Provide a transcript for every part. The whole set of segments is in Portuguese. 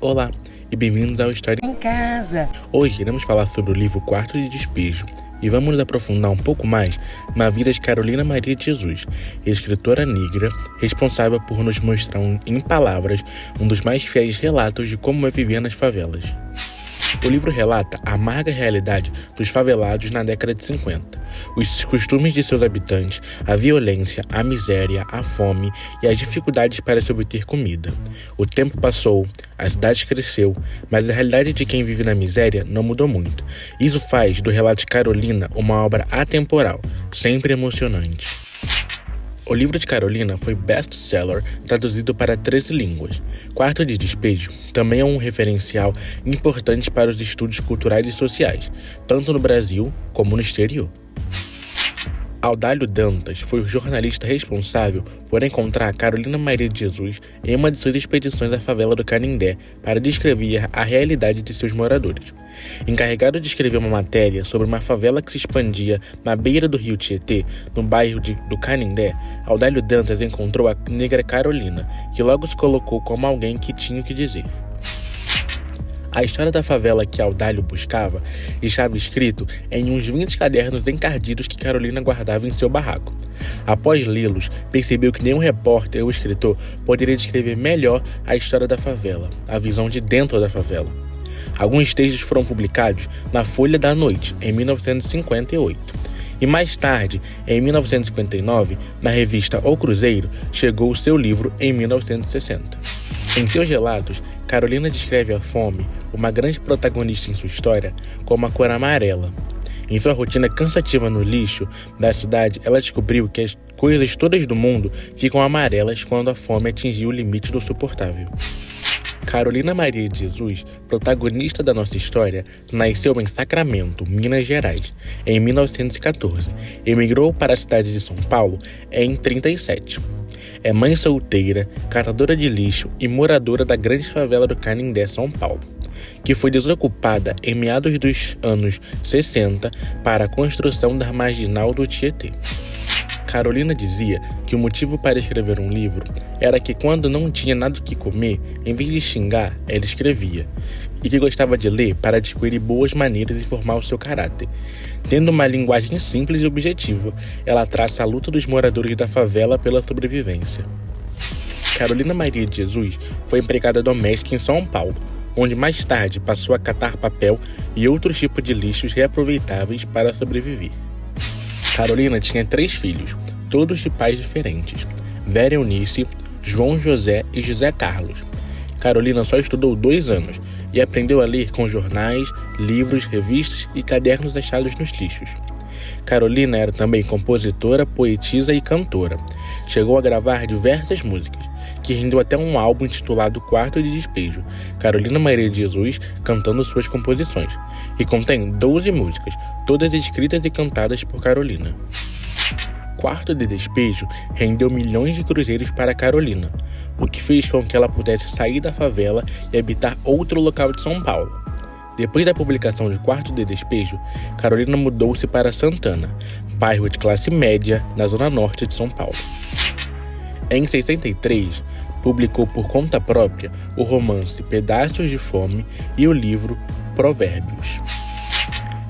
Olá e bem-vindos ao História em Casa. Hoje iremos falar sobre o livro Quarto de Despejo e vamos nos aprofundar um pouco mais na vida de Carolina Maria de Jesus, escritora negra responsável por nos mostrar em palavras um dos mais fiéis relatos de como é viver nas favelas. O livro relata a amarga realidade dos favelados na década de 50, os costumes de seus habitantes, a violência, a miséria, a fome e as dificuldades para se obter comida. O tempo passou, a cidade cresceu, mas a realidade de quem vive na miséria não mudou muito. Isso faz do relato de Carolina uma obra atemporal, sempre emocionante. O livro de Carolina foi best-seller, traduzido para 13 línguas. Quarto de Despejo também é um referencial importante para os estudos culturais e sociais, tanto no Brasil como no exterior. Audálio Dantas foi o jornalista responsável por encontrar Carolina Maria de Jesus em uma de suas expedições à favela do Canindé para descrever a realidade de seus moradores. Encarregado de escrever uma matéria sobre uma favela que se expandia na beira do rio Tietê, no bairro do Canindé, Audálio Dantas encontrou a negra Carolina, que logo se colocou como alguém que tinha o que dizer. A história da favela que Audálio buscava estava escrito em uns 20 cadernos encardidos que Carolina guardava em seu barraco. Após lê-los, percebeu que nenhum repórter ou escritor poderia descrever melhor a história da favela, a visão de dentro da favela. Alguns textos foram publicados na Folha da Noite, em 1958. E mais tarde, em 1959, na revista O Cruzeiro, chegou o seu livro em 1960. Em seus relatos, Carolina descreve a fome, uma grande protagonista em sua história, como a cor amarela. Em sua rotina cansativa no lixo da cidade, ela descobriu que as coisas todas do mundo ficam amarelas quando a fome atingiu o limite do suportável. Carolina Maria de Jesus, protagonista da nossa história, nasceu em Sacramento, Minas Gerais, em 1914. Emigrou para a cidade de São Paulo em 1937. É mãe solteira, catadora de lixo e moradora da grande favela do Canindé, São Paulo, que foi desocupada em meados dos anos 60 para a construção da marginal do Tietê. Carolina dizia que o motivo para escrever um livro era que quando não tinha nada o que comer, em vez de xingar, ela escrevia, e que gostava de ler para adquirir boas maneiras e formar o seu caráter. Tendo uma linguagem simples e objetiva, ela traça a luta dos moradores da favela pela sobrevivência. Carolina Maria de Jesus foi empregada doméstica em São Paulo, onde mais tarde passou a catar papel e outros tipos de lixos reaproveitáveis para sobreviver. Carolina tinha 3 filhos, todos de pais diferentes: Vera Eunice, João José e José Carlos. Carolina só estudou 2 anos e aprendeu a ler com jornais, livros, revistas e cadernos achados nos lixos. Carolina era também compositora, poetisa e cantora. Chegou a gravar diversas músicas, que rendeu até um álbum intitulado Quarto de Despejo, Carolina Maria de Jesus cantando suas composições, e contém 12 músicas, todas escritas e cantadas por Carolina. Quarto de Despejo rendeu milhões de cruzeiros para Carolina, o que fez com que ela pudesse sair da favela e habitar outro local de São Paulo. Depois da publicação de Quarto de Despejo, Carolina mudou-se para Santana, bairro de classe média na zona norte de São Paulo. Em 63, publicou por conta própria o romance Pedaços de Fome e o livro Provérbios.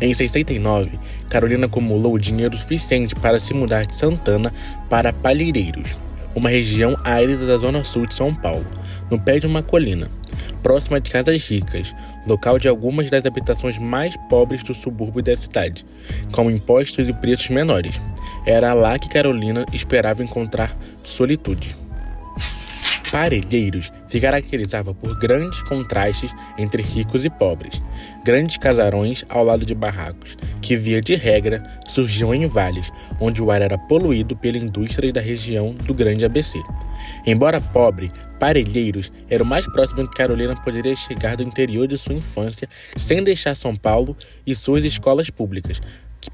Em 69, Carolina acumulou dinheiro suficiente para se mudar de Santana para Palheireiros, uma região árida da zona sul de São Paulo, no pé de uma colina, próxima de Casas Ricas, local de algumas das habitações mais pobres do subúrbio da cidade, com impostos e preços menores. Era lá que Carolina esperava encontrar solitude. Parelheiros se caracterizava por grandes contrastes entre ricos e pobres, grandes casarões ao lado de barracos, que via de regra surgiam em vales, onde o ar era poluído pela indústria da região do Grande ABC. Embora pobre, Parelheiros era o mais próximo que Carolina poderia chegar do interior de sua infância, sem deixar São Paulo e suas escolas públicas,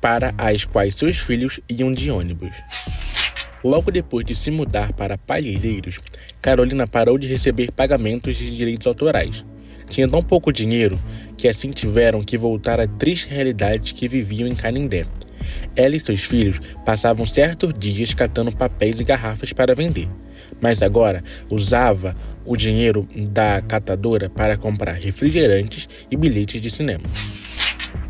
para as quais seus filhos iam de ônibus. Logo depois de se mudar para Palheireiros, Carolina parou de receber pagamentos de direitos autorais. Tinha tão pouco dinheiro que assim tiveram que voltar à triste realidade que viviam em Canindé. Ela e seus filhos passavam certos dias catando papéis e garrafas para vender, mas agora usava o dinheiro da catadora para comprar refrigerantes e bilhetes de cinema.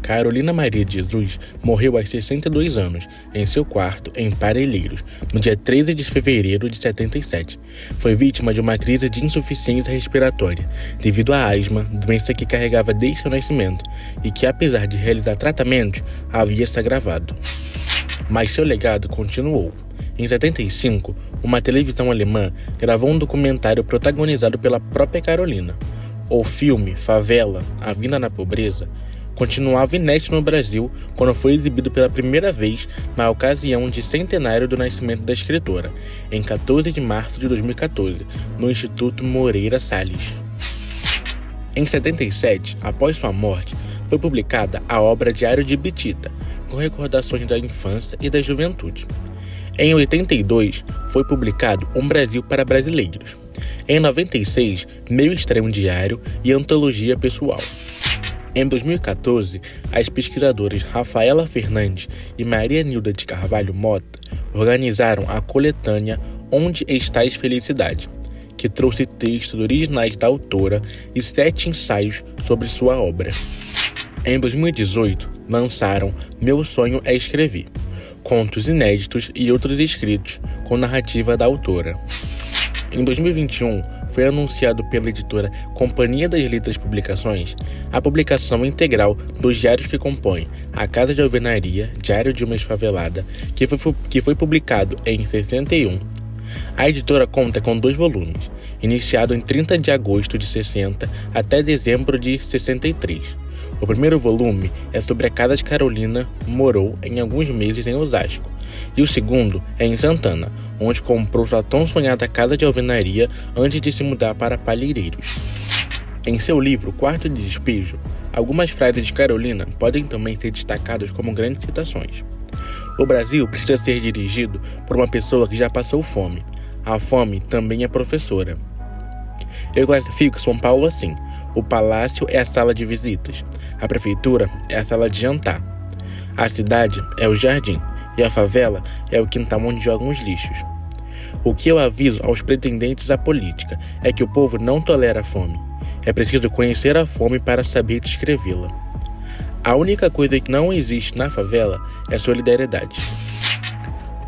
Carolina Maria de Jesus morreu aos 62 anos, em seu quarto, em Parelheiros, no dia 13 de fevereiro de 77. Foi vítima de uma crise de insuficiência respiratória, devido à asma, doença que carregava desde seu nascimento e que, apesar de realizar tratamentos, havia se agravado. Mas seu legado continuou. Em 75, uma televisão alemã gravou um documentário protagonizado pela própria Carolina. O filme Favela, A Vida na Pobreza, continuava inédito no Brasil quando foi exibido pela primeira vez na ocasião de centenário do nascimento da escritora, em 14 de março de 2014, no Instituto Moreira Salles. Em 77, após sua morte, foi publicada a obra Diário de Bitita, com recordações da infância e da juventude. Em 82, foi publicado Um Brasil para Brasileiros. Em 96, Meu Estranho Diário e Antologia Pessoal. Em 2014, as pesquisadoras Rafaela Fernandes e Maria Nilda de Carvalho Mota organizaram a coletânea Onde Estás Felicidade, que trouxe textos originais da autora e 7 ensaios sobre sua obra. Em 2018, lançaram Meu Sonho é Escrever, contos inéditos e outros escritos com narrativa da autora. Em 2021, foi anunciado pela editora Companhia das Letras Publicações a publicação integral dos diários que compõem A Casa de Alvenaria, Diário de uma Esfavelada, que foi publicado em 61. A editora conta com 2 volumes, iniciado em 30 de agosto de 60 até dezembro de 63. O primeiro volume é sobre a casa de Carolina morou em alguns meses em Osasco, e o segundo é em Santana, onde comprou sua tão sonhada casa de alvenaria antes de se mudar para Palheireiros. Em seu livro Quarto de Despejo, algumas frases de Carolina podem também ser destacadas como grandes citações. O Brasil precisa ser dirigido por uma pessoa que já passou fome. A fome também é professora. Eu classifico São Paulo assim: o palácio é a sala de visitas, a prefeitura é a sala de jantar, a cidade é o jardim e a favela é o quintal onde jogam os lixos. O que eu aviso aos pretendentes à política é que o povo não tolera a fome. É preciso conhecer a fome para saber descrevê-la. A única coisa que não existe na favela é solidariedade.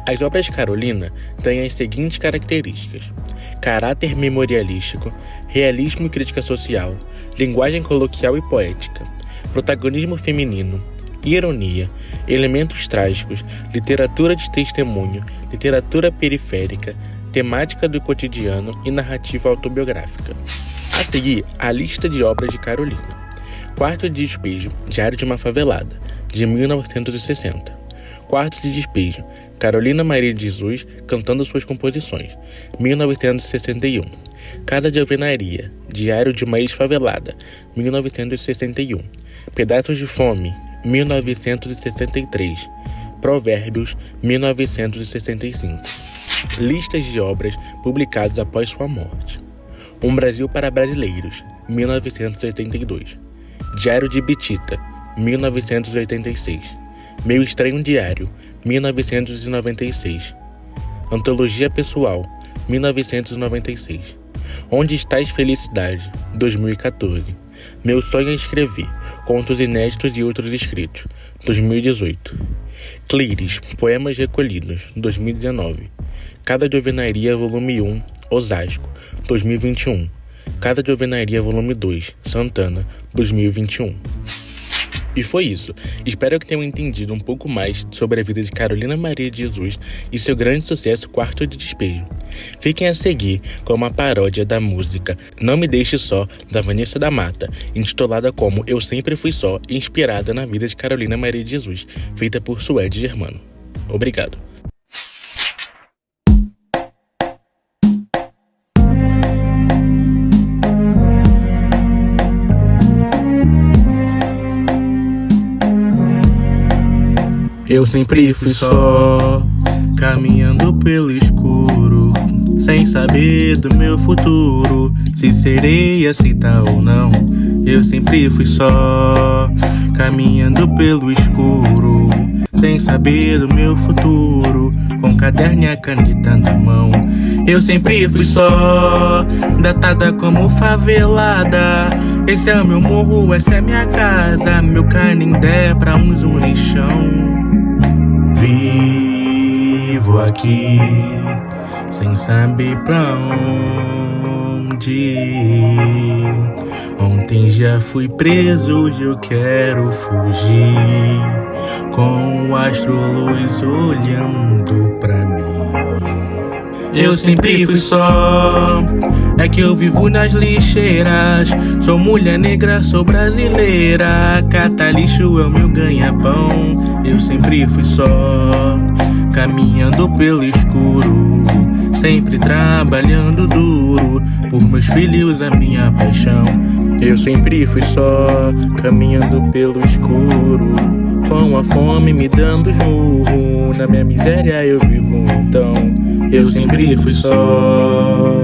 As obras de Carolina têm as seguintes características: caráter memorialístico, realismo e crítica social, linguagem coloquial e poética, protagonismo feminino, ironia, elementos trágicos, literatura de testemunho, literatura periférica, temática do cotidiano e narrativa autobiográfica. A seguir, a lista de obras de Carolina. Quarto de Despejo, Diário de uma Favelada, de 1960. Quarto de Despejo, Carolina Maria de Jesus cantando suas composições, 1961. Casa de Alvenaria, Diário de uma Ex-Favelada, 1961. Pedaços de Fome, 1963. Provérbios, 1965. Listas de obras publicadas após sua morte. Um Brasil para Brasileiros, 1982. Diário de Bitita, 1986. Meu Estranho Diário, 1996. Antologia Pessoal, 1996. Onde Estás Felicidade, 2014. Meu Sonho é Escrever, contos inéditos e outros escritos, 2018. Cleires, Poemas Recolhidos, 2019. Casa de Alvenaria, volume 1, Osasco, 2021. Casa de Alvenaria, volume 2, Santana, 2021. E foi isso. Espero que tenham entendido um pouco mais sobre a vida de Carolina Maria de Jesus e seu grande sucesso Quarto de Despejo. Fiquem a seguir com uma paródia da música Não Me Deixe Só, da Vanessa da Mata, intitulada como Eu Sempre Fui Só, inspirada na vida de Carolina Maria de Jesus, feita por Suede Germano. Obrigado. Eu sempre fui só, caminhando pelo escuro, sem saber do meu futuro, se serei aceita ou não. Eu sempre fui só, caminhando pelo escuro, sem saber do meu futuro, com caderno e a caneta na mão. Eu sempre fui só, datada como favelada. Esse é o meu morro, essa é minha casa, meu Canindé pra uns um lixão. Vivo aqui, sem saber pra onde ir. Ontem já fui preso, hoje eu quero fugir, com o astro-luz olhando pra mim. Eu sempre fui só, é que eu vivo nas lixeiras. Sou mulher negra, sou brasileira, catar lixo é o meu ganha-pão. Eu sempre fui só, caminhando pelo escuro, sempre trabalhando duro, por meus filhos a minha paixão. Eu sempre fui só, caminhando pelo escuro, com a fome me dando esmurro, na minha miséria eu vivo então. Eu sempre fui só.